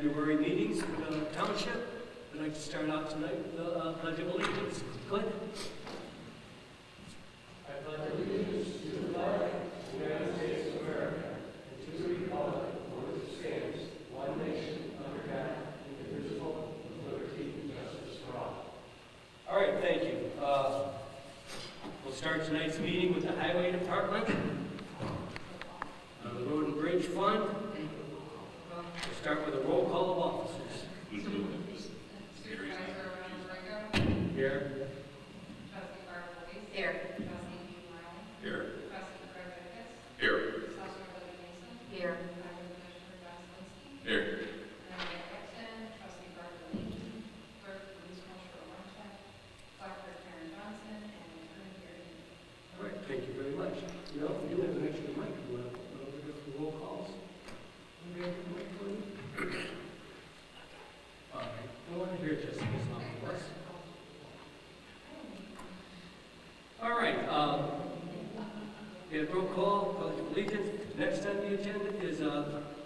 February meetings for the township. I'd like to start out tonight with the Pledge of Allegiance. Go ahead. I pledge allegiance to the flag of the United States of America and to the republic for which it stands, one nation, under God, indivisible, with liberty and justice for all. All right, thank you. We'll start tonight's meeting with the Highway Department. The Road and Bridge Fund. We'll start with a roll call of officers. Who's doing this? Here. Trustee Barber. Here. Trustee Dean Ryan. Here. Trustee Craig Beckus. Here. Assessor Billy Mason. Here. Highway Commissioner John Slinsky. Here. Renee Exton. Trustee Barbara Lee. Clerk Police Marshal Warncheck. Dr. Karen Johnson. And Attorney Gary. All right, thank you very much. You know, if you have an extra mic, you want to go for roll calls? Do we have a mic for you? All right, I want to hear just this one for us. All right, we have roll call, Pledge of Allegiance. Next on the agenda is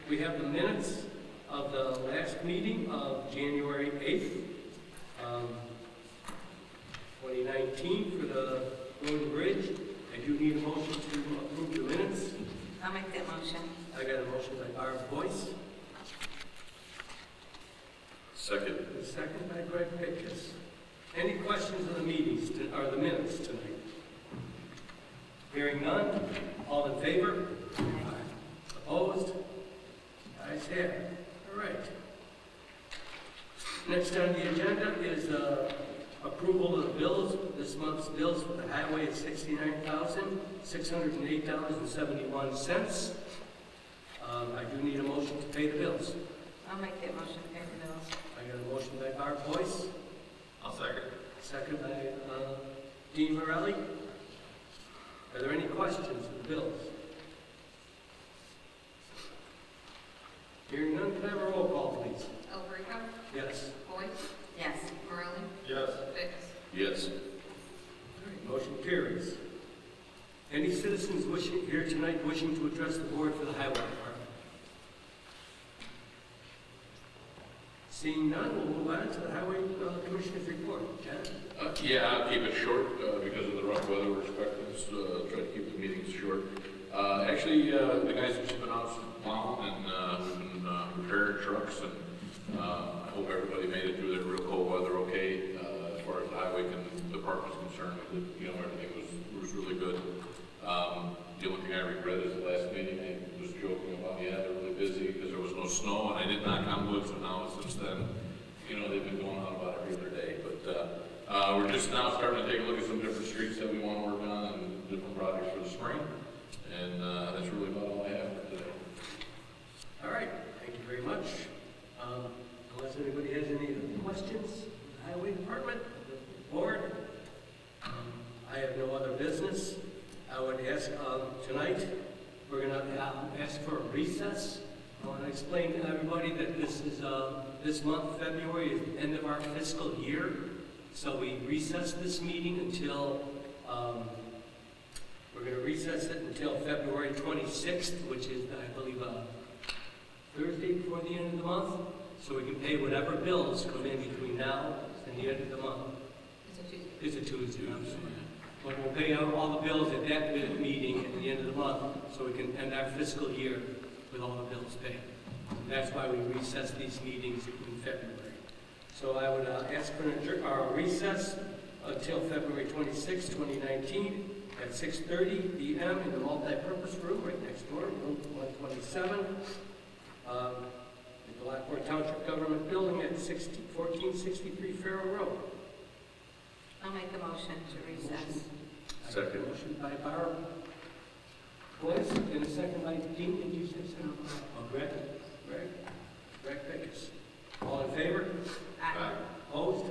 we have the minutes of the last meeting of January 8th, 2019 for the Road and Bridge. I do need a motion to approve the minutes. I'll make that motion. I got a motion by Barb Boyce, Second. a second by Greg Pitkus. Any questions on the meetings, or the minutes tonight? Hearing none, all in favor? Aye. Opposed? Ayes have it. All right. Next on the agenda is approval of the bills. This month's bills for the highway is $69,608.71. I do need a motion to pay the bills. I'll make that motion to pay the bills. I got a motion by Barb Boyce, I'll second. second by Dean Morelli. Are there any questions of the bills? Hearing none, can I have a roll call, please? Elbrico. Yes. Boyce. Yes. Morelli. Yes. Beckus. Yes. All right, motion carries. Any citizens here tonight wishing to address the board for the highway department? Seeing none, we'll move on to the highway commissioner's report. Jen? Yeah, I'll keep it short because of the rough weather we're expecting. Try to keep the meetings short. Actually, the guys have just been out plowing and we've been repairing trucks, and I hope everybody made it through that real cold weather okay. As far as the highway department is concerned, everything was really good. The only thing I regret is the last meeting I was joking about, they're really busy because there was no snow, and I did knock on wood, so now since then, they've been going on about every other day. But we're just now starting to take a look at some different streets that we want to work on and different projects for the spring. And that's really about all I have for today. All right, thank you very much. Unless anybody has any questions, the highway department, the board, I have no other business. I would ask tonight, we're going to ask for a recess. I want to explain to everybody that this is this month, February, is the end of our fiscal year. So we recess this meeting until we're going to recess it until February 26th, which is, I believe, Thursday before the end of the month, so we can pay whatever bills come in between now and the end of the month. It's a Tuesday, I'm sorry. But we'll pay out all the bills at that meeting at the end of the month, so we can end our fiscal year with all the bills paid. And that's why we recess these meetings in February. So I would ask for a recess until February 26, 2019 at 6:30 p.m. in the multi-purpose room right next door, room 127, at the Lockport Township Government Building at 1463 Farrell Road. I'll make the motion to recess. Second. Motion by Barb Boyce and a second by Dean. Did you say so? Oh, Greg Beckus. All in favor? Aye. Opposed?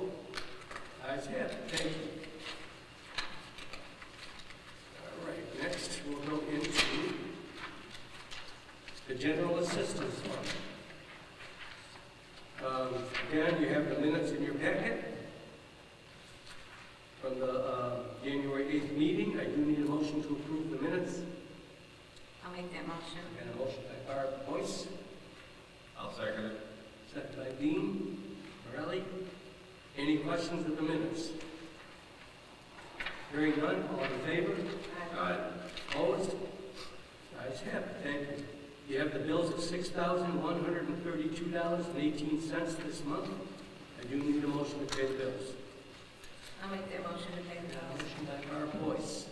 Ayes have it. Thank you. All right, next we'll go into the General Assistance Fund. Again, you have the minutes in your packet from the January 8th meeting. I do need a motion to approve the minutes. I'll make that motion. And a motion by Barb Boyce. I'll second it. Second questions of the minutes? Hearing none, all in favor? Aye. Opposed? Ayes have it, thank you. You have the bills of $6,132.18 this month. I do need a motion to pay the bills. I'll make that motion to pay the bills. Motion by Barb Boyce.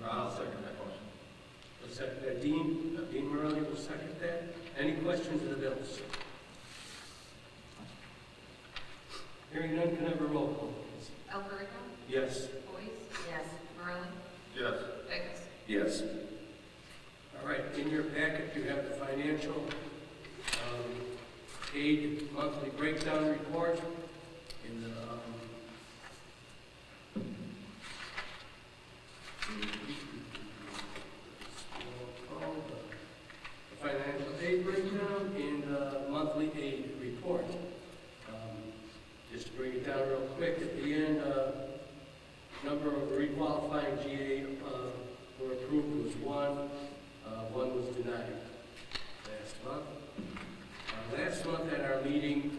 I'll second that motion. Will second that. Dean Morelli will second that. Any questions of the bills? Hearing none, can I have a roll call, please? Alberto, Yes. Boyce, Yes. Morelli, Yes. Vegas. Yes. All right, in your packet, you have the financial aid monthly breakdown report. In the financial aid breakdown in the monthly aid report. Just to bring it down real quick, at the end, number of requalifying GA were approved was one. One was denied last month. Last month at our meeting,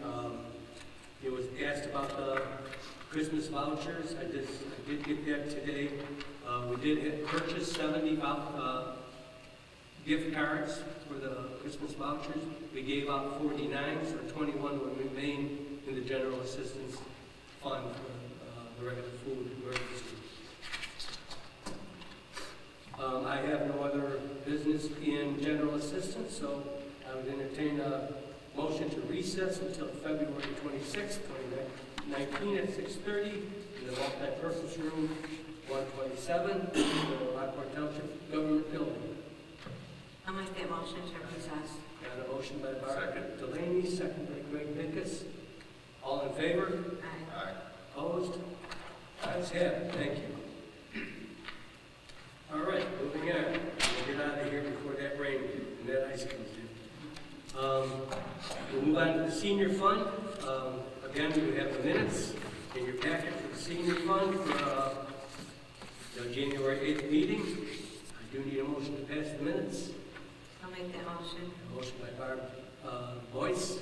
it was asked about the Christmas vouchers. I did get that today. We did purchase 70 gift cards for the Christmas vouchers. We gave out 49, so 21 will remain in the general assistance fund for the regular food emergency. I have no other business in general assistance, so I would entertain a motion to recess until February 26, 2019 at 6:30 in the multi-purpose room, 127, in the Lockport Township Government Building. I'll make that motion to recess. Got a motion by Barbara Delaney, second by Greg Nickus. All in favor? Aye. Aye. Opposed? Ayes have it. Thank you. All right, moving on. We'll get out of here before that rain and that ice comes in. We'll move on to the senior fund. Again, we have the minutes in your packet for the senior fund for the January 8th meeting. I do need a motion to pass the minutes. I'll make that motion. A motion by Barb Boyce,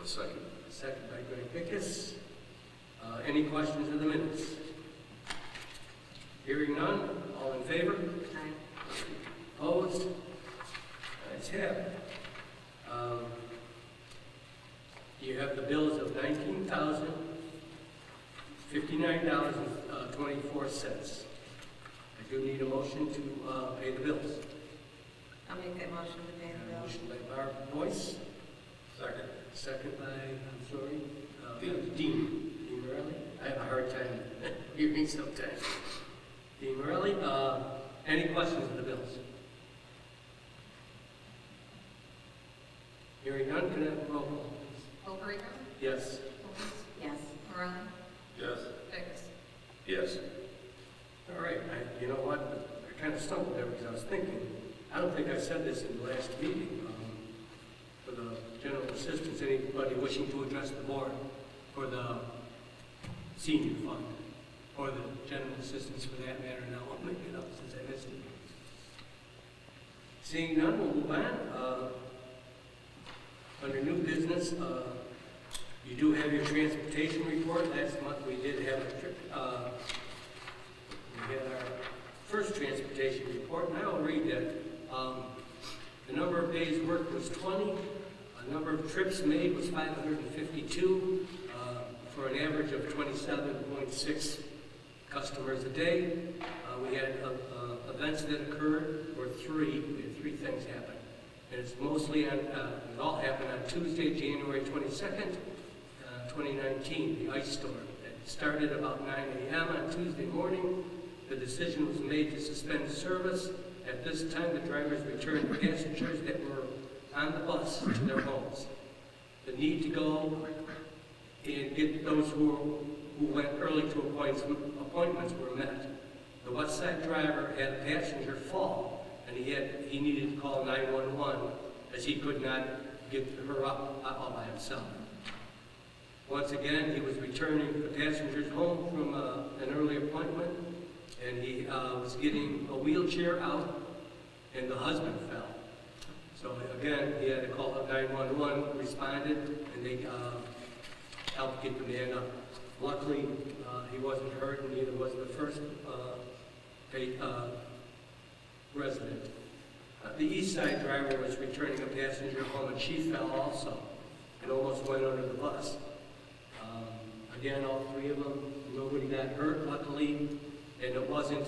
A second. second by Greg Pickus. Any questions of the minutes? Hearing none, all in favor? Aye. Opposed? Ayes have it. You have the bills of $19,059.24. I do need a motion to pay the bills. I'll make that motion to pay the bills. Motion by Barb Boyce, Second. second by, Dean Morelli. I have a hard time hearing sometimes. Dean Morelli, any questions of the bills? Hearing none, can I have a roll call, please? Alberto, Yes. Boyce, Yes. Morelli, Yes. Vegas. Yes. All right, you know what, I kind of stumbled there because I was thinking, I don't think I said this in the last meeting, for the general assistance, anybody wishing to address the board for the senior fund, or the general assistance for that matter, now I'll make it up since I missed it. Seeing none, we'll move on. Under new business, you do have your transportation report. Last month we did have a trip, we had our first transportation report, and I will read that. The number of days worked was 20. The number of trips made was 552, for an average of 27.6 customers a day. We had events that occurred, or three. We had three things happen. And it's mostly on, it all happened on Tuesday, January 22nd, 2019, the ice storm. It started about 9 a.m. on Tuesday morning. The decision was made to suspend service. At this time, the drivers returned passengers that were on the bus to their homes. The need to go and get those who went early to appointments were met. The West Side driver had a passenger fall, and he needed to call 911 as he could not get her up all by himself. Once again, he was returning the passengers home from an early appointment, and he was getting a wheelchair out, and the husband fell. So again, he had to call up 911, responded, and they helped get the man up. Luckily, he wasn't hurt, and neither was the first resident. The east side driver was returning a passenger home, and she fell also, and almost went under the bus. Again, all three of them, nobody got hurt, luckily, and it wasn't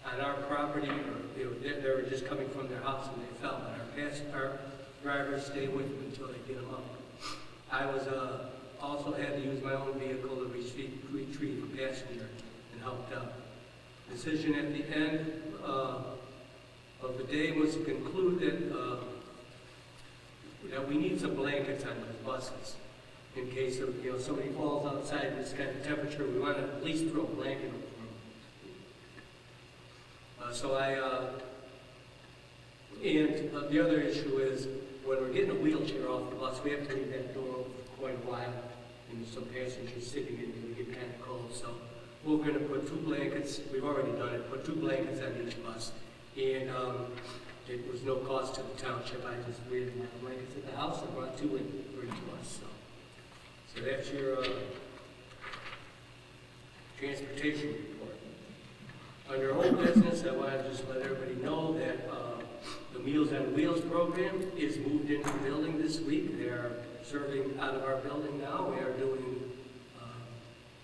on our property, or they were just coming from their house and they fell. And our drivers stay with them until they get them up. I was also had to use my own vehicle to retrieve a passenger and helped out. Decision at the end of the day was to conclude that we need some blankets on those buses in case of somebody falls outside in this kind of temperature. We want to at least throw a blanket over them. The other issue is when we're getting a wheelchair off the bus, we have to leave that door open for quite a while, and some passengers sitting in it get kind of cold. So we're going to put 2 blankets. We've already done it. Put 2 blankets on each bus, and it was no cost to the township. I just really my blankets at the house. I brought 2 in for each bus. So that's your transportation report. Under old business, I want to just let everybody know that the Meals on Wheels program is moved into the building this week. They are serving out of our building now. We are doing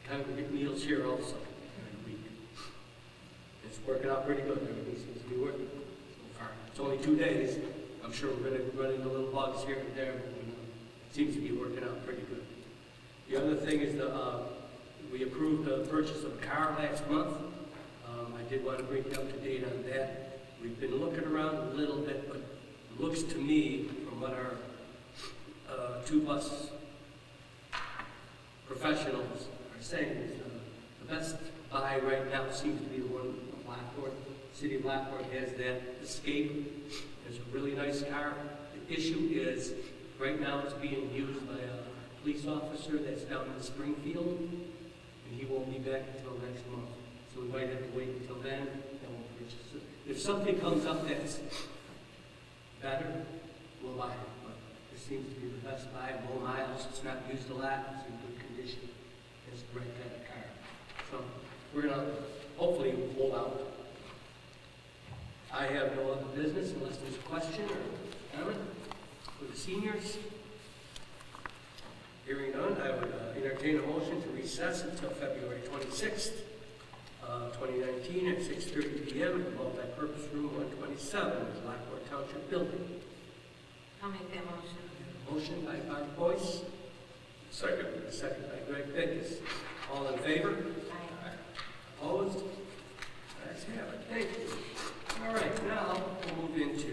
congregate meals here also during the week. It's working out pretty good. Everything seems to be working so far. It's only 2 days. I'm sure we're going to run into little bugs here and there, but it seems to be working out pretty good. The other thing is we approved the purchase of a car last month. I did want to bring you up to date on that. We've been looking around a little bit, but it looks to me, from what our 2 bus professionals are saying, is the best buy right now seems to be the one in Lockport. The city of Lockport has that Escape. It's a really nice car. The issue is, right now it's being used by a police officer that's down in Springfield, and he won't be back until next month. So we might have to wait until then we'll purchase it. If something comes up that's better, we'll buy it. But this seems to be the best buy. Low miles, it's not used a lot, it's in good condition. It's the right kind of car. So we're going to hopefully hold out. I have no other business unless there's a question or comment for the seniors. Hearing none, I would entertain a motion to recess until February 26th. 2019 at 6:30 p.m. at the multi-purpose room 127 in the Lockport Township building. I'll make that motion. Motion by Barb Boyce. Second. Second by Greg Pincus. All in favor? Aye. Opposed? Ayes have it. Thank you. All right, now we'll move into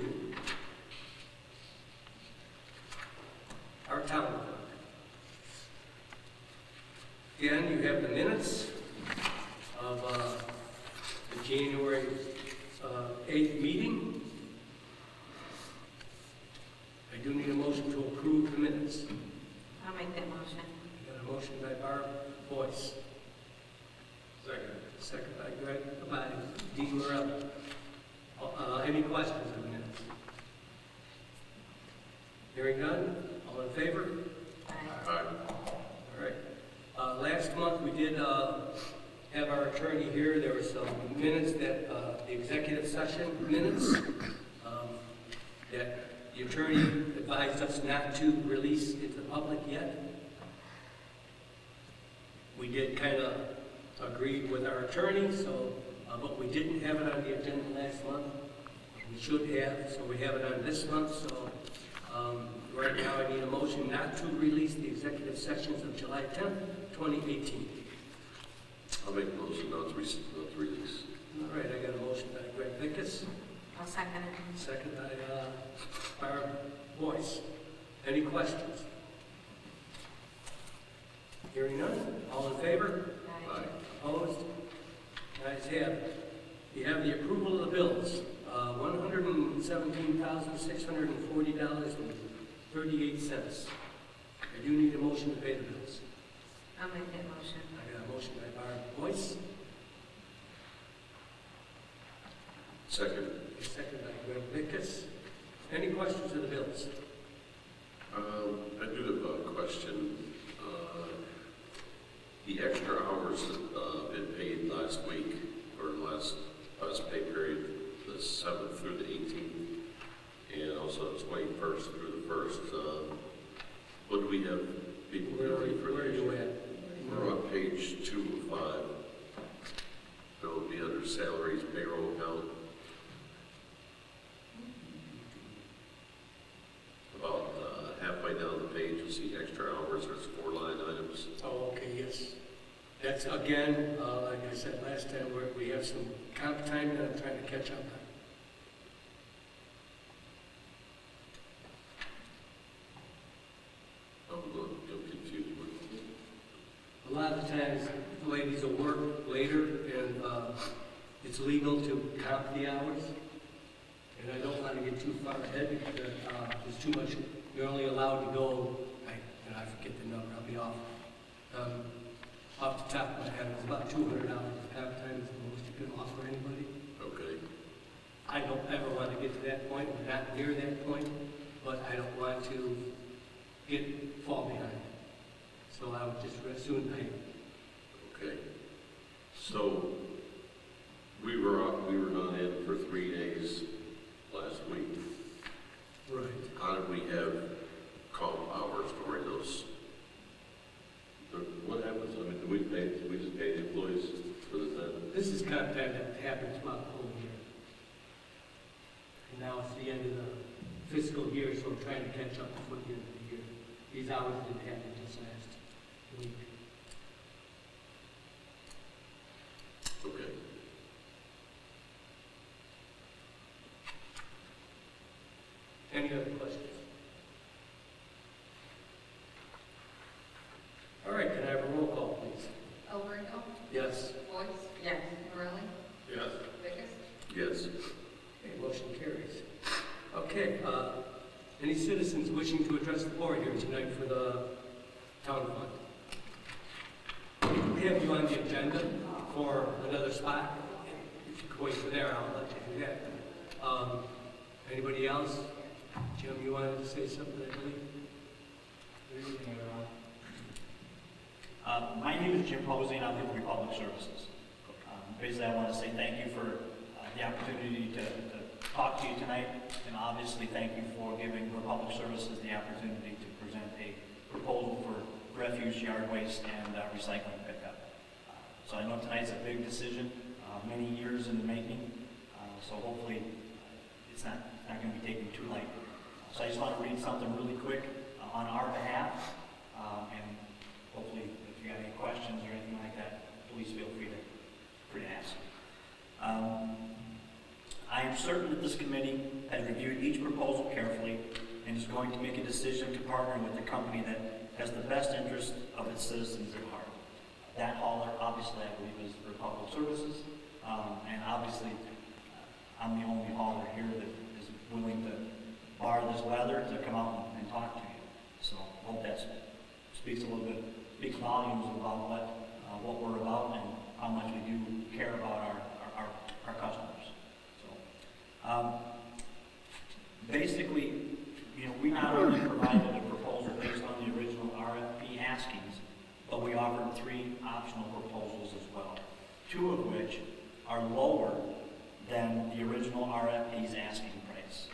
our town clerk. Again, you have the minutes of the January 8th meeting. I do need a motion to approve the minutes. I'll make that motion. I got a motion by Barb Boyce. Second. Second by Dean Morelli. Any questions on the minutes? Hearing none, all in favor? Aye. All right. Last month we did have our attorney here. There were some minutes that the executive session minutes that the attorney advised us not to release into the public yet. We did kind of agree with our attorney, so but we didn't have it on the agenda last month. We should have, so we have it on this month. So right now I need a motion not to release the executive sessions of July 10th, 2018. I'll make a motion not to release. All right, I got a motion by Greg Pincus, I'll second it. second by Barb Boyce. Any questions? Hearing none, all in favor? Aye. Opposed? Ayes have it. You have the approval of the bills, $117,640.38. I do need a motion to pay the bills. I'll make that motion. I got a motion by Barb Boyce, Second. second by Greg Pincus. Any questions of the bills? I do have a question. The extra hours that been paid last week, or last pay period, the 7th through the 18th, and also the 21st through the 1st, what do we have people billing for? Where are you at? We're on page 2 of 5. That would be under salaries, payroll account. About halfway down the page, you'll see extra hours. There's 4 line items. Oh, okay, yes. That's again, like I said last time, we have some comp time that I'm trying to catch up on. I'm confused. A lot of the times, the ladies will work later, and it's legal to comp the hours. And I don't want to get too far ahead because there's too much. You're only allowed to go. I forget the number. I'll be off the top of my head. It's about 200 hours of comp time is the most you can offer anybody. Okay. I don't ever want to get to that point. We're not near that point, but I don't want to fall behind. So I would just as soon pay. Okay. So we were not in for 3 days last week. Right. How did we have comp hours during those? What happens? I mean, we just pay the employees for the time. This is comp time that happens throughout the whole year. And now it's the end of the fiscal year, so we're trying to catch up before the end of the year. These hours didn't happen this last week. Okay. Any other questions? All right, can I have a roll call, please? Alberto, Yes. Boyce, Yes. Morelli, Yes. Vickers. Yes. Okay, motion carries. Okay, any citizens wishing to address the board here tonight for the town fund? We have you on the agenda for another spot. If you could wait for there, I'll let you do that. Anybody else? Jim, you wanted to say something, I believe? Good evening, everyone. My name is Jim Posey, and I'm with Republic Services. Basically, I want to say thank you for the opportunity to talk to you tonight, and obviously thank you for giving Republic Services the opportunity to present a proposal for refuse, yard waste, and recycling pickup. So I know tonight's a big decision, many years in the making, so hopefully it's not going to be taken too light. So I just want to read something really quick on our behalf, and hopefully if you have any questions or anything like that, please feel free to ask. I am certain that this committee has reviewed each proposal carefully and is going to make a decision to partner with the company that has the best interest of its citizens at heart. That hauler, obviously, I believe, is Republic Services, and obviously, I'm the only hauler here that is willing to bar this weather to come out and talk to you. So I hope that speaks volumes about what we're about and how much we do care about our customers. So basically, we not only provided a proposal based on the original RFP askings, but we offered 3 optional proposals as well, 2 of which are lower than the original RFP's asking price.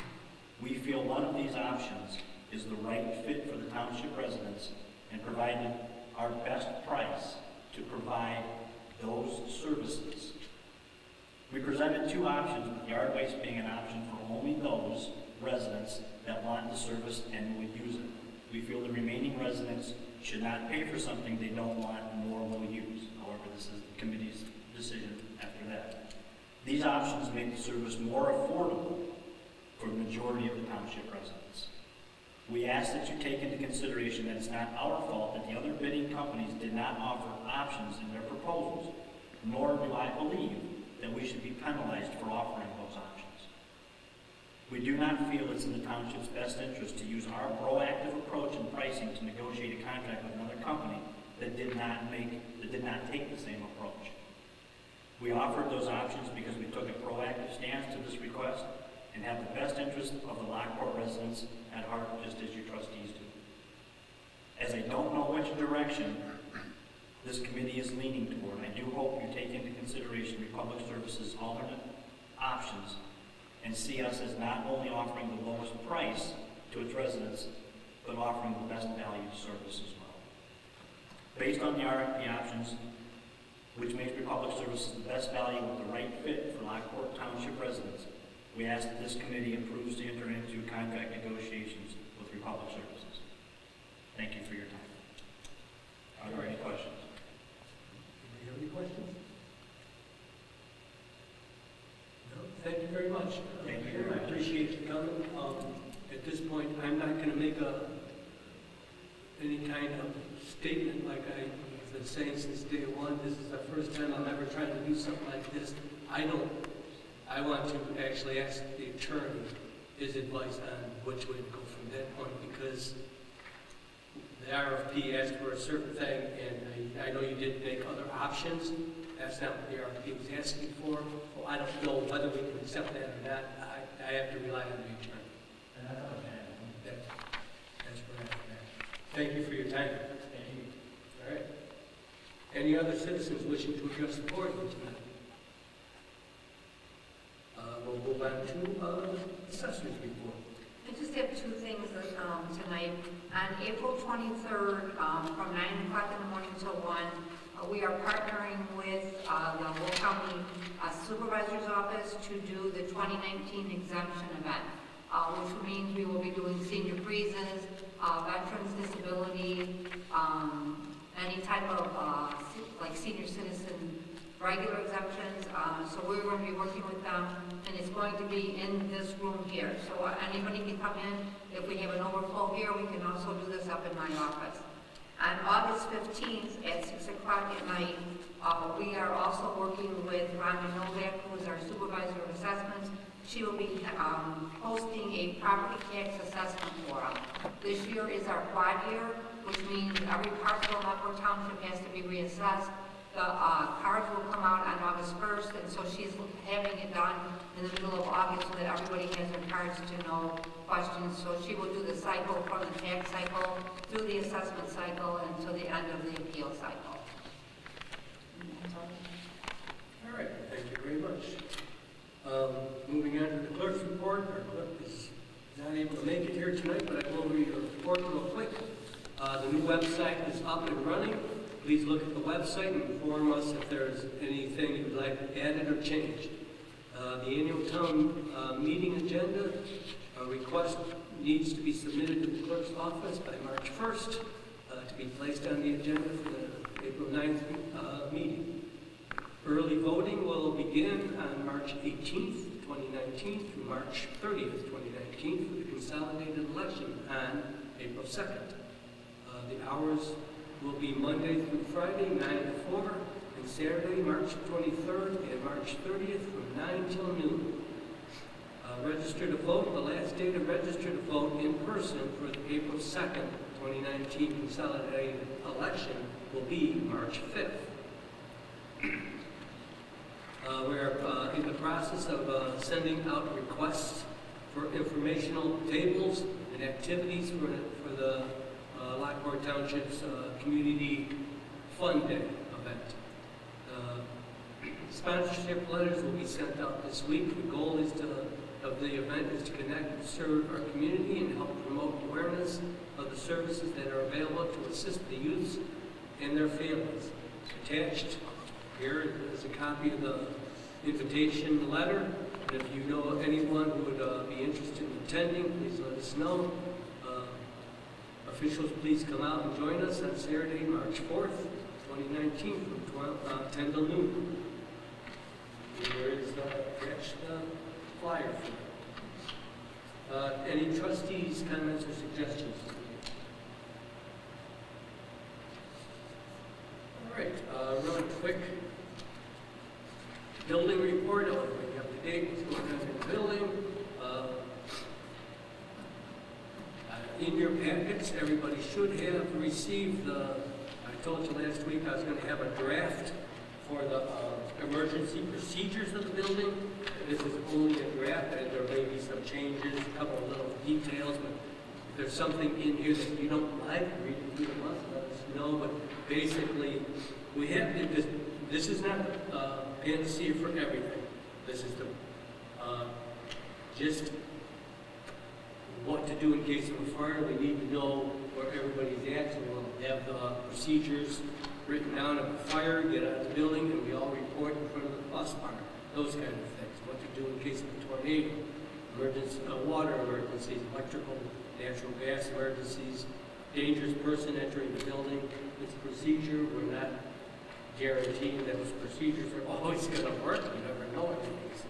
We feel one of these options is the right fit for the township residents and provided our best price to provide those services. We presented 2 options, with yard waste being an option for only those residents that want the service and would use it. We feel the remaining residents should not pay for something they don't want nor will use. However, this is the committee's decision after that. These options make the service more affordable for the majority of the township residents. We ask that you take into consideration that it's not our fault that the other bidding companies did not offer options in their proposals, nor do I believe that we should be penalized for offering those options. We do not feel it's in the township's best interest to use our proactive approach in pricing to negotiate a contract with another company that did not take the same approach. We offered those options because we took a proactive stance to this request, and have the best interest of the Lockport residents at heart, just as your trustees do. As I don't know which direction this committee is leaning toward, I do hope you take into consideration Republic Services' alternate options and see us as not only offering the lowest price to its residents, but offering the best value service as well. Based on the RFP options, which makes Republic Services the best value and the right fit for Lockport Township residents, we ask that this committee approves to enter into contract negotiations with Republic Services. Thank you for your time. Are there any questions? Do you have any questions? No, thank you very much. Thank you very much. I appreciate you coming. At this point, I'm not going to make any kind of statement like I've been saying since day one. This is the first time I'm ever trying to do something like this. I want to actually ask the attorney his advice on which way to go from that point, because the RFP asked for a certain thing, and I know you did make other options. That's not what the RFP was asking for. Well, I don't know whether we can accept that or not. I have to rely on the attorney. That's where I'm at. Thank you for your time. Thank you. All right. Any other citizens wishing to address the board tonight? We'll move on to assessors report. I just have two things tonight. On April 23rd, from 9 o'clock in the morning till 1, we are partnering with the Will County Supervisor's Office to do the 2019 exemption event, which means we will be doing senior freezes, veterans disability, any type of like senior citizen regular exemptions. So we're going to be working with them, and it's going to be in this room here. So anybody can come in. If we have an overflow here, we can also do this up in my office. On August 15th at 6 o'clock at night, we are also working with Rhonda Novak, who is our supervisor of assessments. She will be hosting a property tax assessment forum. This year is our quad year, which means every parcel in Lockport Township has to be reassessed. The cards will come out on August 1st, and so she's having it done in the middle of August so that everybody has their cards to know questions. So she will do the cycle from the tax cycle through the assessment cycle until the end of the appeal cycle. All right, thank you very much. Moving on to the clerk's report. Our clerk is not able to make it here tonight, but I will read her report real quick. The new website is up and running. Please look at the website and inform us if there's anything you'd like added or changed. The annual town meeting agenda request needs to be submitted to the clerk's office by March 1st to be placed on the agenda for the April 9th meeting. Early voting will begin on March 18th, 2019 through March 30th, 2019 for the consolidated election on April 2nd. The hours will be Monday through Friday, 9 to 4, and Saturday, March 23rd and March 30th from 9 till noon. Register to vote. The last day to register to vote in person for the April 2nd, 2019 consolidated election will be March 5th. We're in the process of sending out requests for informational tables and activities for the Lockport Township's Community Fun Day event. Sponsorship letters will be sent out this week. The goal of the event is to connect and serve our community and help promote awareness of the services that are available to assist the youths and their families. Attached here is a copy of the invitation letter. And if you know anyone who would be interested in attending, please let us know. Officials, please come out and join us on Saturday, March 4th, 2019 from 10 till noon. There is attached flyer for it. Any trustees, comments, or suggestions? All right, really quick. Building report, I'll bring you up to date what's going on in the building. In your packets, everybody should have received I told you last week I was going to have a draft for the emergency procedures of the building. This is only a draft, and there may be some some changes, a couple of little details, but if there's something in here that you don't like, read it through the month, let us know, but basically, we have, this is not panacea for everything. This is the, just what to do in case of a fire. We need to know where everybody's at, so we'll have the procedures written down of the fire, get out of the building, and we all report in front of the bus barn, those kind of things. What to do in case of a tornado, emergency, water emergencies, electrical, natural gas emergencies, dangerous person entering the building. It's procedure. We're not guaranteeing that those procedures are always going to work. You never know, everything's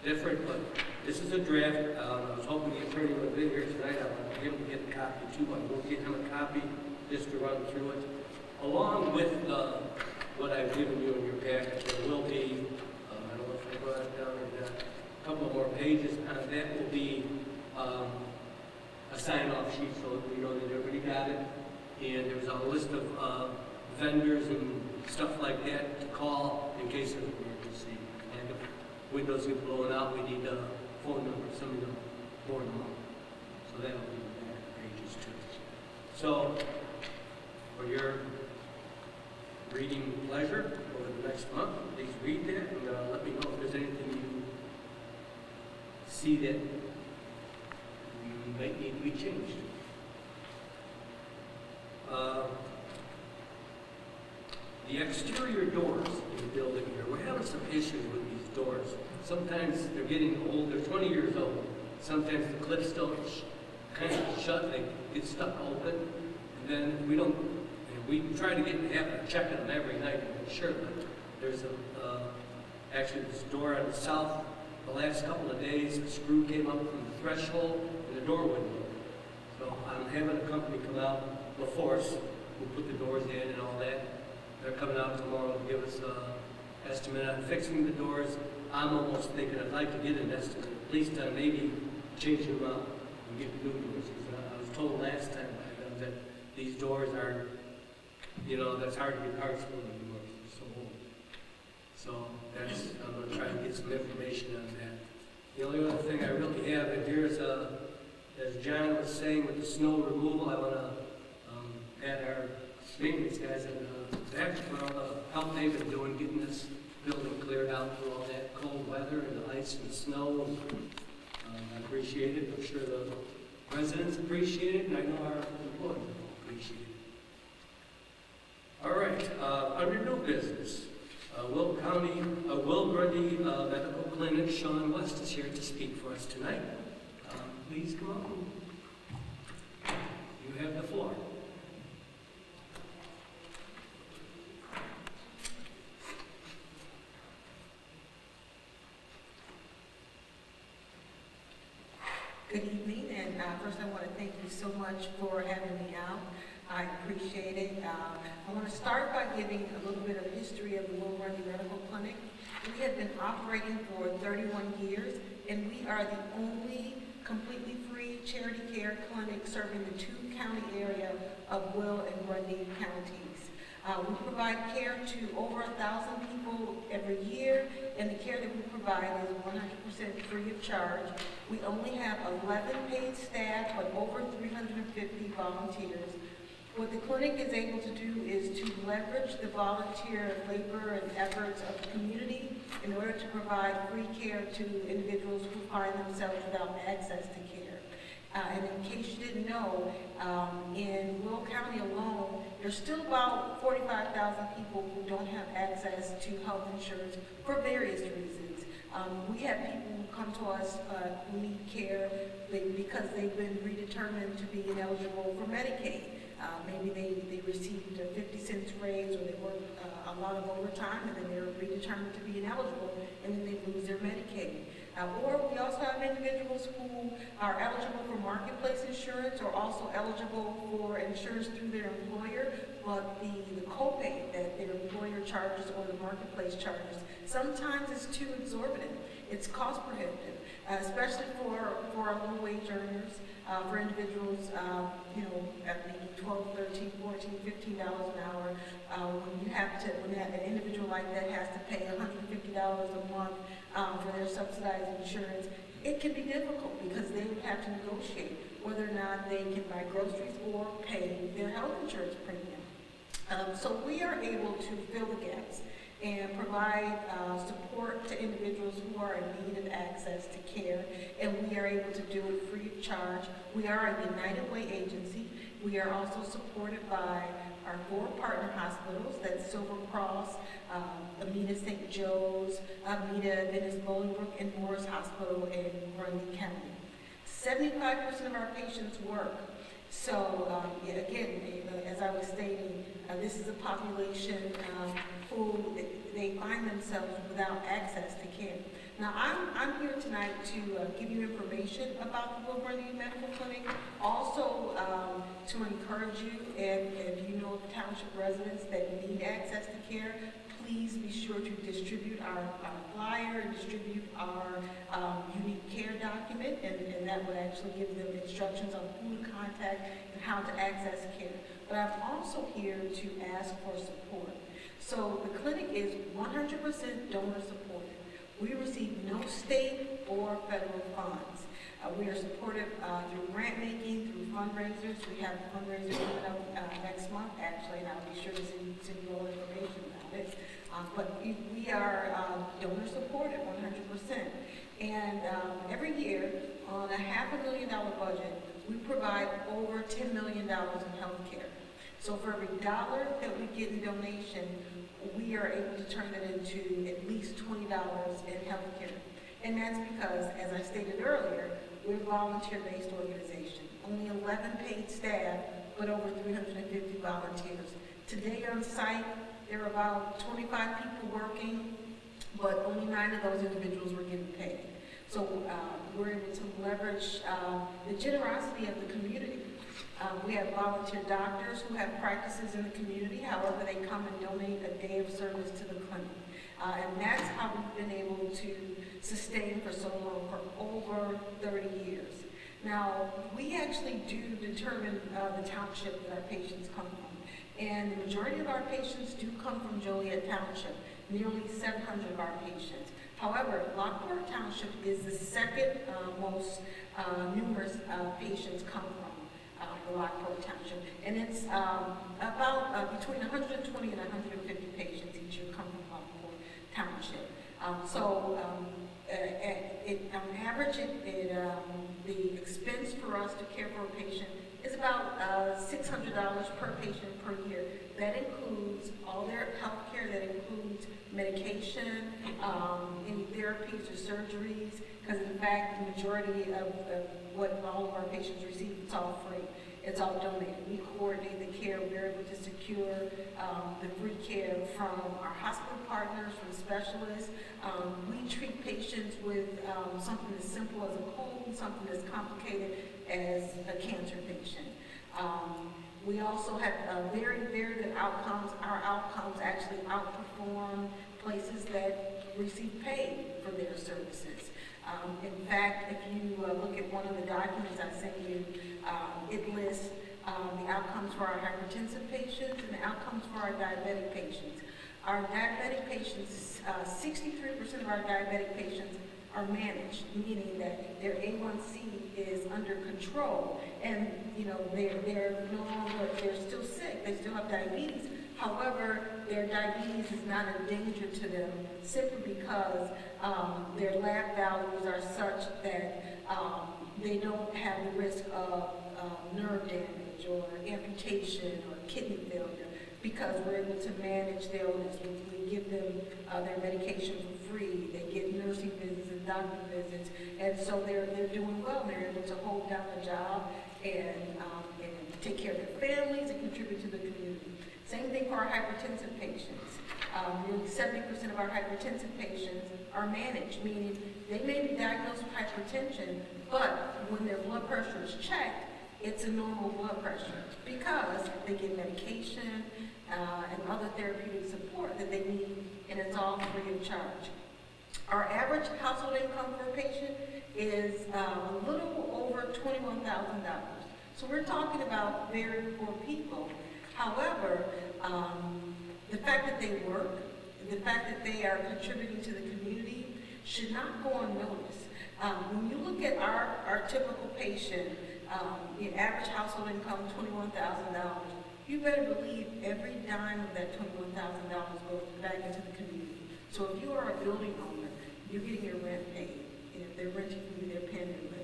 different, but this is a draft. I was hoping the attorney would have been here tonight. I want him to get a copy too. I will get him a copy just to run through it. Along with what I've given you in your packet, there will be, I don't know if I brought it down or not, a couple more pages on that will be a sign-off sheet so that we know that everybody got it. And there's a list of vendors and stuff like that to call in case of an emergency. And if windows get blown out, we need a phone number, somebody to board them up. So that'll be in the back pages too. So, for your reading pleasure over the next month, please read that and let me know if there's anything you see that might need to be changed. The exterior doors in the building here, we're having some issues with these doors. Sometimes they're getting old, they're 20 years old. Sometimes the clips don't kind of shut, they get stuck open. And then we don't, and we try to have checking them every night to make sure, but there's actually this door on the south, the last couple of days, a screw came up from the threshold and the door wouldn't open. So I'm having a company come out, LaForce, who put the doors in and all that. They're coming out tomorrow to give us an estimate on fixing the doors. I'm almost thinking I'd like to get an estimate, at least on maybe changing them out and get new doors. I was told last time by them that these doors are, you know, that's hard to get parts for anymore. They're so old. So that's, I'm going to try and get some information on that. The only other thing I really have, and here's, as John was saying with the snow removal, I want to add our maintenance guys and back for all the help they've been doing, getting this building cleared out through all that cold weather and the ice and snow. I appreciate it. I'm sure the residents appreciate it, and I know our employees appreciate it. All right, under new business, Will Grundy Medical Clinic, Sean West is here to speak for us tonight. Please come on. You have the floor. Good evening, and first I want to thank you so much for having me out. I appreciate it. I want to start by giving a little bit of history of the Will Grundy Medical Clinic. We have been operating for 31 years, and we are the only completely free charity care clinic serving the 2-county area of Will and Grundy counties. We provide care to over 1,000 people every year, and the care that we provide is 100% free of charge. We only have 11 paid staff, but over 350 volunteers. What the clinic is able to do is to leverage the volunteer labor and efforts of the community in order to provide free care to individuals who find themselves without access to care. And in case you didn't know, in Will County alone, there's still about 45,000 people who don't have access to health insurance for various reasons. We have people who come to us who need care because they've been redetermined to be ineligible for Medicaid. Maybe they received a 50 cents raise, or they work a lot of overtime, and then they're redetermined to be ineligible, and then they lose their Medicaid. Or we also have individuals who are eligible for marketplace insurance, or also eligible for insurance through their employer, but the copay that their employer charges or the marketplace charges, sometimes it's too exorbitant. It's cost prohibitive, especially for our low wage earners, for individuals, at making $12, $13, $14, $15 an hour. When an individual like that has to pay $150 a month for their subsidized insurance, it can be difficult because they would have to negotiate whether or not they can buy groceries or pay their health insurance premium. So we are able to fill the gaps and provide support to individuals who are in need of access to care, and we are able to do it free of charge. We are a United Way agency. We are also supported by our 4 partner hospitals, that's Silver Cross, Amita St. Joe's, Amita Venice Bolingbrook, and Morris Hospital in Grundy County. 75% of our patients work. So, again, as I was stating, this is a population who they find themselves without access to care. Now, I'm here tonight to give you information about the Will Grundy Medical Clinic, also to encourage you, and if you know township residents that need access to care, please be sure to distribute our flyer and distribute our unique care document, and that would actually give them instructions on who to contact and how to access care. But I'm also here to ask for support. So the clinic is 100% donor supported. We receive no state or federal funds. We are supported through grant making, through fundraisers. We have a fundraiser coming up next month, actually, and I'll be sure to send you all information about it. But we are donor supported 100%. And every year, on a $500,000 budget, we provide over $10 million in health care. So for every dollar that we get in donation, we are able to turn it into at least $20 in health care. And that's because, as I stated earlier, we're a volunteer-based organization. Only 11 paid staff, but over 350 volunteers. Today on site, there are about 25 people working, but only 9 of those individuals were getting paid. So we're able to leverage the generosity of the community. We have volunteer doctors who have practices in the community. However, they come and donate a day of service to the clinic. And that's how we've been able to sustain for so long, for over 30 years. Now, we actually do determine the township that our patients come from. And the majority of our patients do come from Joliet Township, nearly 700 of our patients. However, Lockport Township is the second most numerous patients come from the Lockport Township. And it's about between 120 and 150 patients each year come from Lockport Township. On average, the expense for us to care for a patient is about $600 per patient per year. That includes all their health care, that includes medication, any therapies or surgeries, because in fact, the majority of what all of our patients receive, it's all free. It's all donated. We coordinate the care. We're able to secure the free care from our hospital partners, from specialists. We treat patients with something as simple as a cold, something as complicated as a cancer patient. We also have very, very good outcomes. Our outcomes actually outperform places that receive pay for their services. In fact, if you look at one of the documents I sent you, it lists the outcomes for our hypertensive patients and the outcomes for our diabetic patients. Our diabetic patients, 63% of our diabetic patients are managed, meaning that their A1C is under control, and they're no longer, they're still sick, they still have diabetes. However, their diabetes is not a danger to them simply because their lab values are such that they don't have the risk of nerve damage or amputation or kidney failure, because we're able to manage their illness. We give them their medication for free. They get nursing visits and doctor visits, and so they're doing well. They're able to hold down a job and take care of their families and contribute to the community. Same thing for our hypertensive patients. Nearly 70% of our hypertensive patients are managed, meaning they may be diagnosed with hypertension, but when their blood pressure is checked, it's a normal blood pressure because they get medication and other therapeutic support that they need, and it's all free of charge. Our average household income for a patient is a little over $21,000. So we're talking about very poor people. However, the fact that they work, the fact that they are contributing to the community should not go unnoticed. When you look at our typical patient, in average household income, $21,000, you better believe every dime of that $21,000 goes back into the community. So if you are a building owner, you're getting your rent paid. And if they're renting from you, they're paying their rent.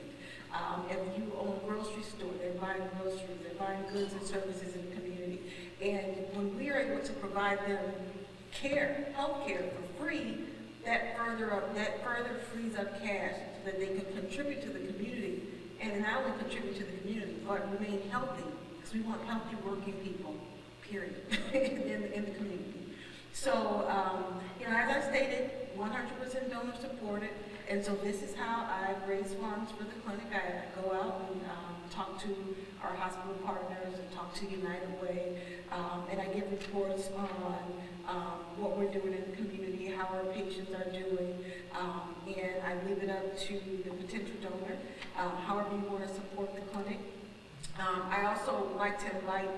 If you own a grocery store, they're buying groceries, they're buying goods and services in the community. And when we are able to provide them care, health care for free, that further frees up cash so that they can contribute to the community. And not only contribute to the community, but remain healthy, because we want healthy working people, period, in the community. So, as I stated, 100% donor supported, and so this is how I raise funds for the clinic. I go out and talk to our hospital partners and talk to United Way, and I give reports on what we're doing in the community, how our patients are doing, and I leave it up to the potential donor, however you want to support the clinic. I also like to invite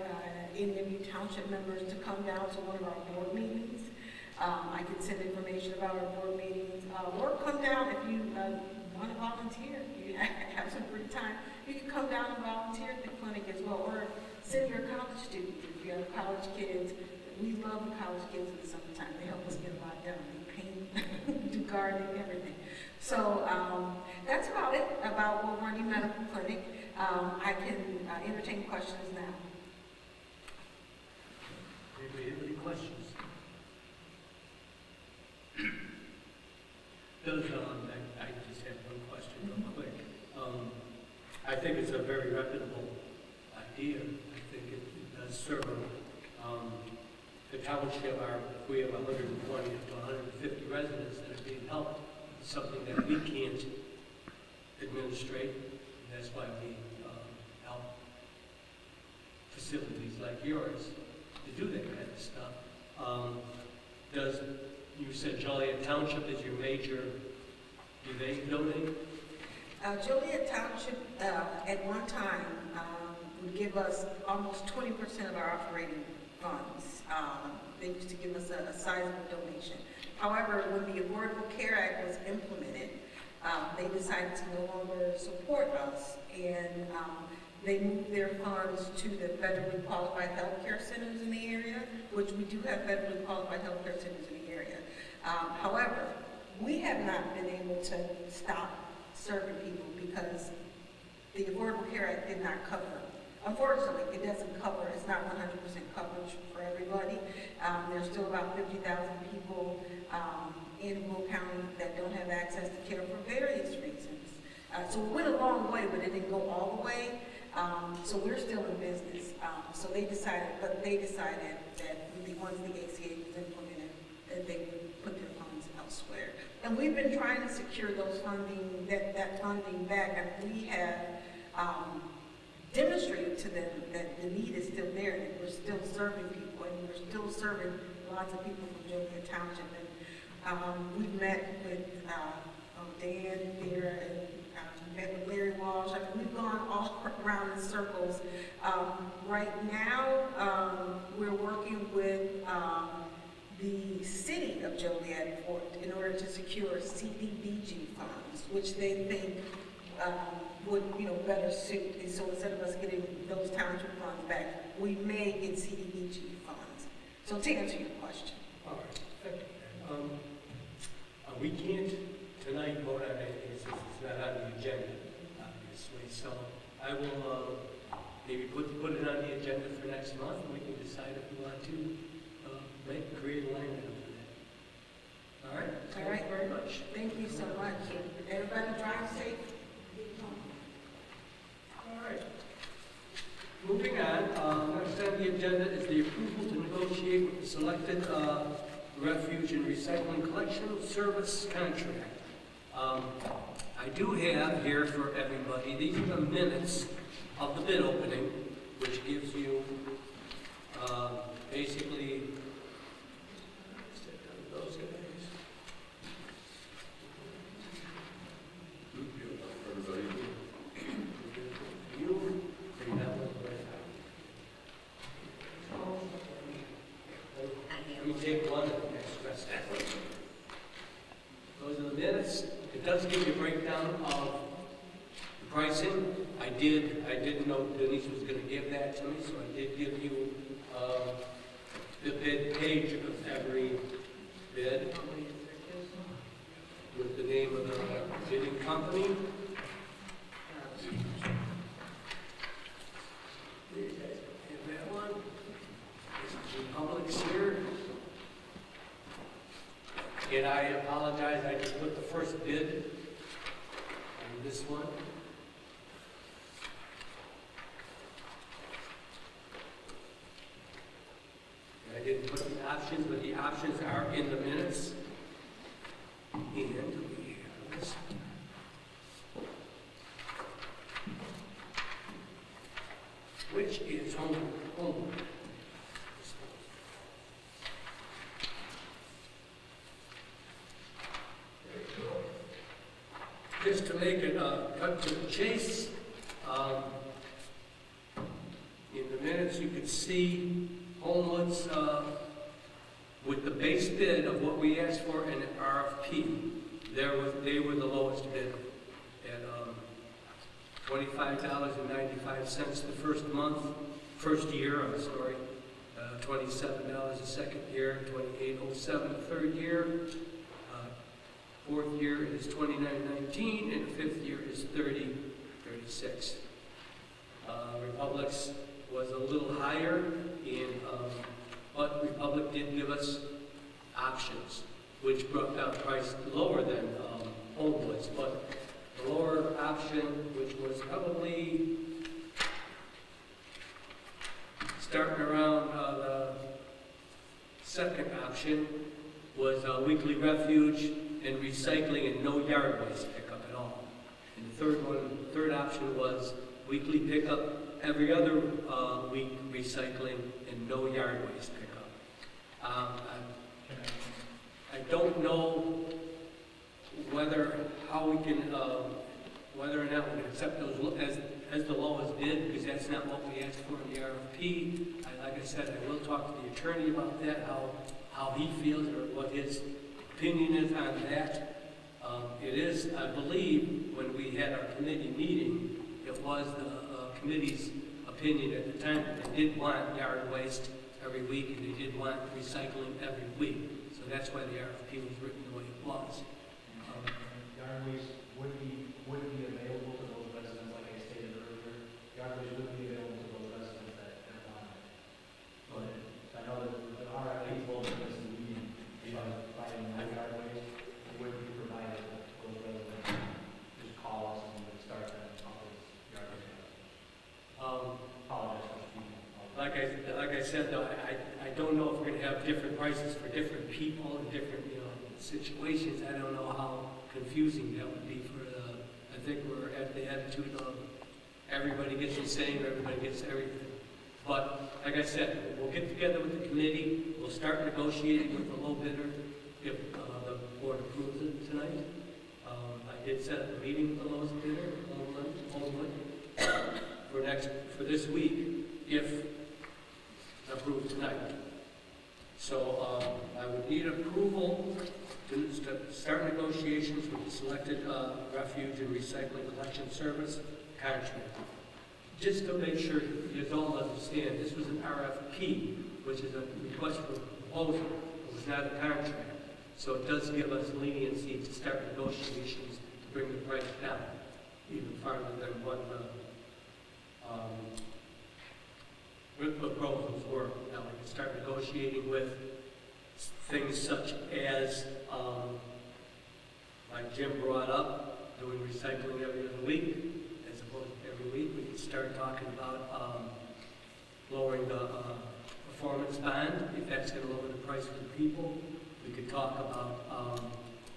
any of you township members to come down to one of our board meetings. I can send information about our board meetings, or come down if you want to volunteer. You have some free time. You can come down and volunteer at the clinic as well, or send your college students. If you have college kids, we love the college kids in the summertime. They help us get a lot done. They paint, do gardening, everything. So that's about it, about Will Runny Medical Clinic. I can entertain questions now. Anybody have any questions? I just have one question real quick. I think it's a very reputable idea. I think it does serve the township. We have 120 to 150 residents that are being helped. It's something that we can't administrate. And that's why we help facilities like yours to do that kind of stuff. You said Joliet Township is your major, do they donate? Joliet Township, at one time, would give us almost 20% of our operating funds. They used to give us a sizable donation. However, when the Affordable Care Act was implemented, they decided to no longer support us, and they moved their funds to the federally qualified healthcare centers in the area, which we do have federally qualified healthcare centers in the area. However, we have not been able to stop serving people because the Affordable Care Act did not cover. Unfortunately, it doesn't cover, it's not 100% coverage for everybody. There's still about 50,000 people in Will County that don't have access to care for various reasons. So it went a long way, but it didn't go all the way. So we're still in business. So they decided that once the ACA was implemented, that they would put their funds elsewhere. And we've been trying to secure those funding, that funding back, and we have demonstrated to them that the need is still there, and we're still serving people, and we're still serving lots of people from Joliet Township. And we've met with Dan there, and met with Larry Walsh. I mean, we've gone all around in circles. Right now, we're working with the city of Joliet in order to secure CDBG funds, which they think would better suit. And so instead of us getting those township funds back, we may get CDBG funds. So to answer your question. All right, thank you. We can't tonight vote on anything, since it's not on the agenda, obviously. So I will maybe put it on the agenda for next month, and we can decide if we want to create a line item for that. All right? Thank you very much. Thank you so much. Everybody drive safe. All right. Moving on, next on the agenda is the approval to negotiate with the selected refuge and recycling collection service contract. I do have here for everybody, these are the minutes of the bid opening, which gives you basically those guys. Everybody? You bring that one right out. Let me take one and express that one. Those are the minutes. It does does give you a breakdown of the pricing. I didn't know Denise was gonna give that to me, so I did give you, the bid page of every bid with the name of the bidding company. You guys have that one. This is Republic's here. And I apologize, I just put the first bid on this one. And I didn't put the options, but the options are in the minutes. And we have this. Which is home. Just to make it cut to the chase, in the minutes you could see Homewood's with the base bid of what we asked for in an RFP. They were the lowest bid at $25.95 the first year. I'm sorry, $27 the second year, $28.07 the third year. Fourth year is $29.19, and the fifth year is $30.36. Republic's was a little higher, but Republic did give us options, which brought down the price lower than Homewood's. But the lower option, which was probably starting around the second option, was weekly refuge and recycling and no yard waste pickup at all. And the third option was weekly pickup, every other week recycling, and no yard waste pickup. I don't know whether or not we can accept those as the lowest bid, because that's not what we asked for in the RFP. Like I said, I will talk to the attorney about that, how he feels or what his opinion is on that. It is, I believe, when we had our committee meeting, it was the committee's opinion at the time that they did want yard waste every week and they did want recycling every week. So that's why the RFP was written the way it was. Yard waste would be available to those residents, like I stated earlier. Yard waste would be available to those residents that want it. But I know that the RFP told us that we providing no yard waste, it would be provided to those residents. Just call us and we'll start that office yard waste. Apologize for speaking. Like I said, though, I don't know if we're going to have different prices for different people and different situations. I don't know how confusing that would be for I think we're at the attitude of everybody gets the same, everybody gets everything. But like I said, we'll get together with the committee, we'll start negotiating with the low bidder if the board approves it tonight. I did set up a meeting with the lowest bidder, Homewood, for this week, if approved tonight. So I would need approval to start negotiations with the selected refuge and recycling collection service contract. Just to make sure you all understand, this was an RFP, which is a request for proposal. It was not a contract. So it does give us leniency to start negotiations to bring the price down, even farther than what the proposals were. Now we can start negotiating with things such as, like Jim brought up, doing recycling every other week, as opposed to every week. We can start talking about lowering the performance bond, if that's going to lower the price for the people. We could talk about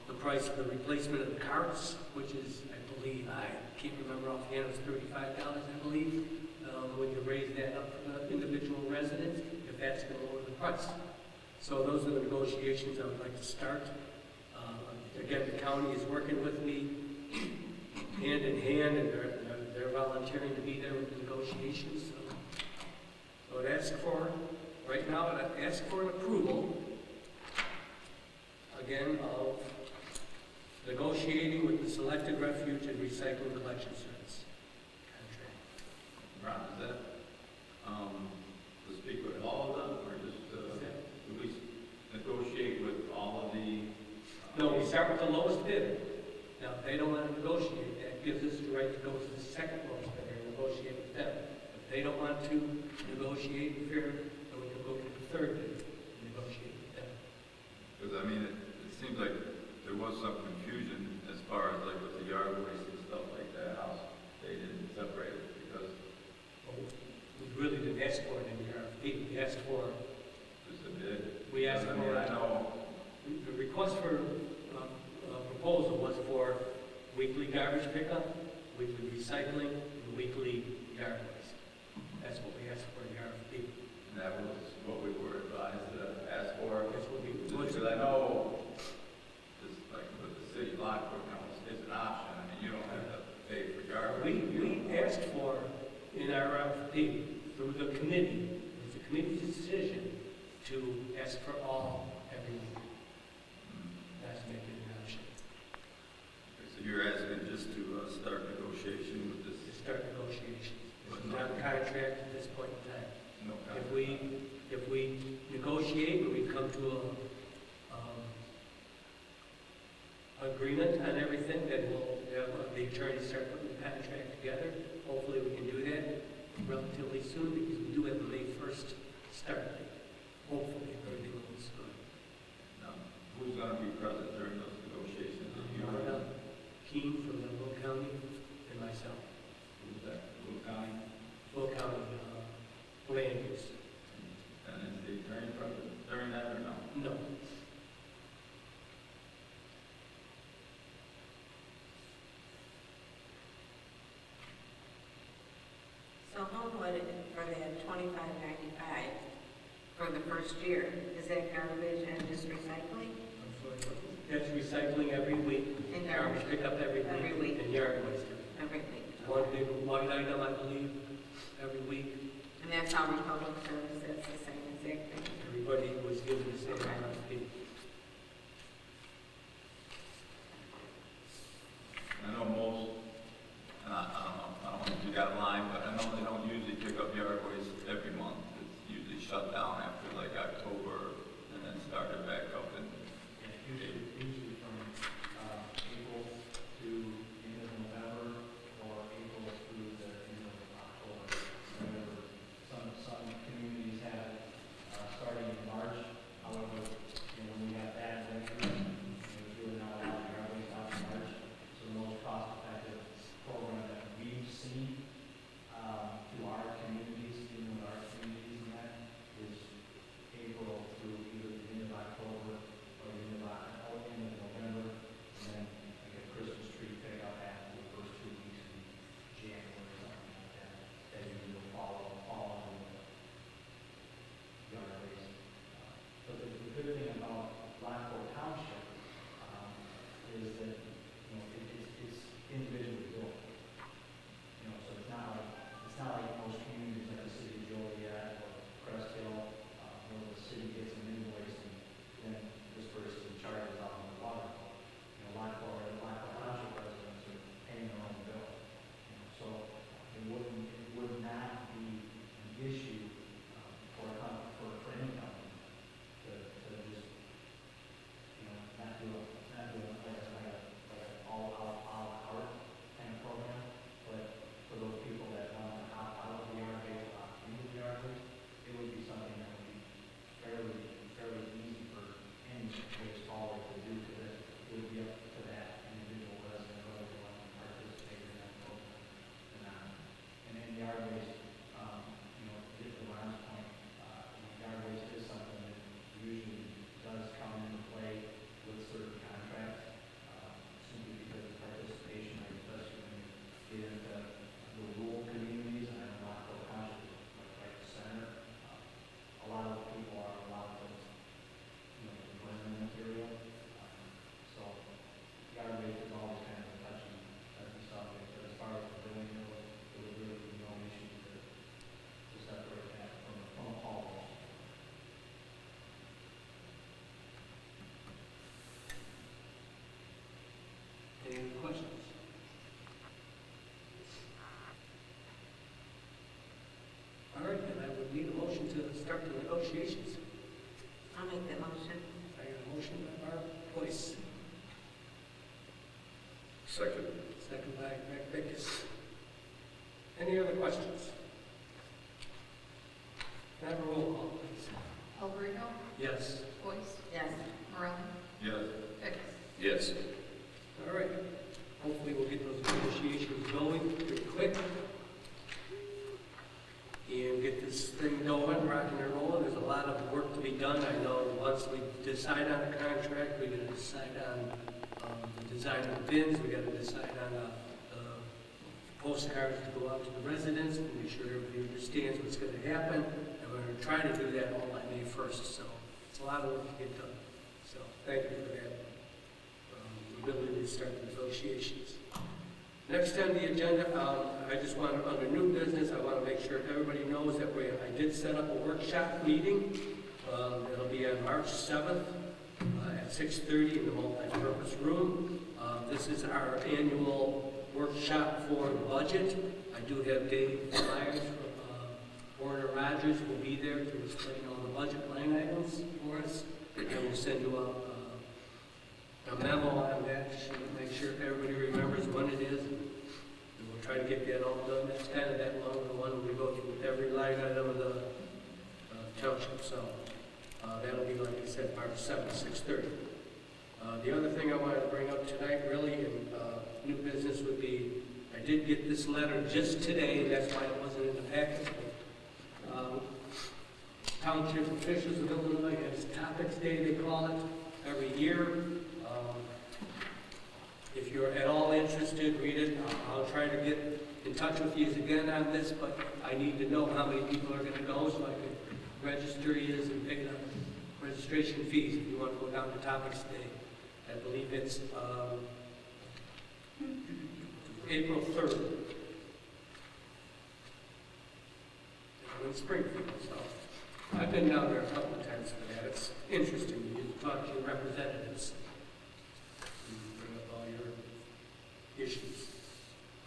the price of the replacement of the carts, which is, I believe, I can't remember offhand, it was $35, I believe. We could raise that up for the individual residents, if that's going to lower the price. So those are the negotiations I would like to start. Again, the county is working with me hand in hand, and they're volunteering to be there with the negotiations. So I'd ask for, right now, I'd ask for an approval, again, of negotiating with the Selected Refuge and Recycling Collection Service contract. Ron, is that, to speak with all of them, or just, do we negotiate with all of the? No, we start with the lowest bidder. Now, if they don't want to negotiate, that gives us the right to go to the second lowest bidder and negotiate with them. If they don't want to negotiate fair, then we can go to the third bidder and negotiate with them. Because, I mean, it seems like there was some confusion as far as like with the yard waste and stuff like that, how they didn't separate it, because We really didn't ask for it in the RFP. We asked for, just a bid. we asked I mean, for, I know, the request for proposal was for weekly garbage pickup, weekly recycling, and weekly yard waste. That's what we asked for in the RFP. and that was what we were advised to ask for. That's what we, Just because I know, just like with the city Lockport, you know, it's an option, I mean, you don't have to pay for yard waste. we asked for in our RFP through the committee, it was the committee's decision to ask for all every week. That's making an option. So you're asking just to start negotiation with To this, start negotiations. It's not a contract at this point in time. no If contract? we negotiate and we come to a agreement on everything, then we'll have the attorney start putting the contract together. Hopefully we can do that relatively soon because we do have a May 1st start date. Hopefully everything goes good. Now, who's gonna be present during those negotiations? Are you Marna Keen from Will County and myself. Who's that, Will County? Will County land use. And is the attorney present during that or no? No. So how would it, for that $25.95 for the first year, is that garbage and just recycling? That's recycling every week. And Garbage garbage pickup every every week. week. And yard waste. Every week? One big white item, I believe, every week. And that's how Republic Service, that's the same exact thing? Everybody was given the same RFP. I know most, and I don't know if you got a line, but I know they don't usually pick up yard waste every month. It's usually shut down after like October and then started back up in Usually from April to the end of November, or April through the end of October. Whenever some communities have it starting in March. However, when we have bad weather, there's really not a lot of yard waste out in March. So the most cost-effective program that we've seen to our communities, even with our communities and that, is negotiations. I'll make that motion. I got a motion by Barb Boyce, Second. second by Greg Bickes. Any other questions? Can I have a roll call, please? Alberto, Yes. Boyce, Yes. Morelli, Yes. Vickers. Yes. All right. Hopefully we'll get those negotiations going pretty quick. And get this thing going, rocking and rolling. There's a lot of work to be done. I know once we decide on a contract, we're gonna decide on the design of the bins. We gotta decide on the postcards to go out to the residents and make sure everybody understands what's gonna happen. And we're gonna try to do that all by May 1st, so it's a lot of work to get done. So thank you for that ability to start the negotiations. Next on the agenda, I just want, under new business, I want to make sure everybody knows that I did set up a workshop meeting. It'll be on March 7th at 6:30 in the multi-purpose room. This is our annual workshop for the budget. I do have Dave Myers from Warner Rogers will be there to explain all the budget line items for us. And we'll send you out a memo on that, to make sure everybody remembers when it is. And we'll try to get that all done. That's kind of that longer one. We go through every line item of the township. So that'll be, like I said, March 7th, 6:30. The other thing I wanted to bring up tonight, really, in new business would be, I did get this letter just today, and that's why it wasn't in the packet. Township officials of Illinois has Topics Day, they call it, every year. If you're at all interested, read it. I'll try to get in touch with you again on this, but I need to know how many people are going to go so I can register you and pay the registration fees if you want to go down to Topics Day. I believe it's April 3rd. In Springfield, so I've been down there a couple of times for that. It's interesting. You talk to your representatives. Issues.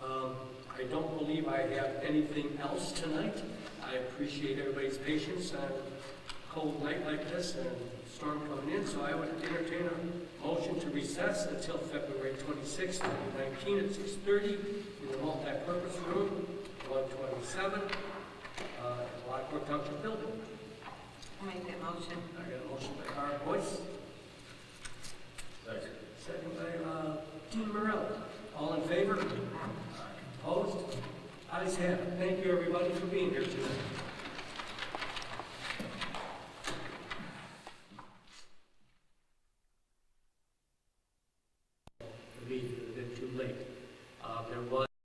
I don't believe I have anything else tonight. I appreciate everybody's patience on a cold night like this and a storm coming in, so I would entertain a motion to recess until February 26th, 2019 at 6:30 in the multi-purpose room, 127, Lockport Township building. I'll make that motion. I got a motion by Barb Boyce, Second. second by Dean Morelli. All in favor? Opposed? Ayes have it. Thank you, everybody, for being here tonight. Leave, a bit too late. There was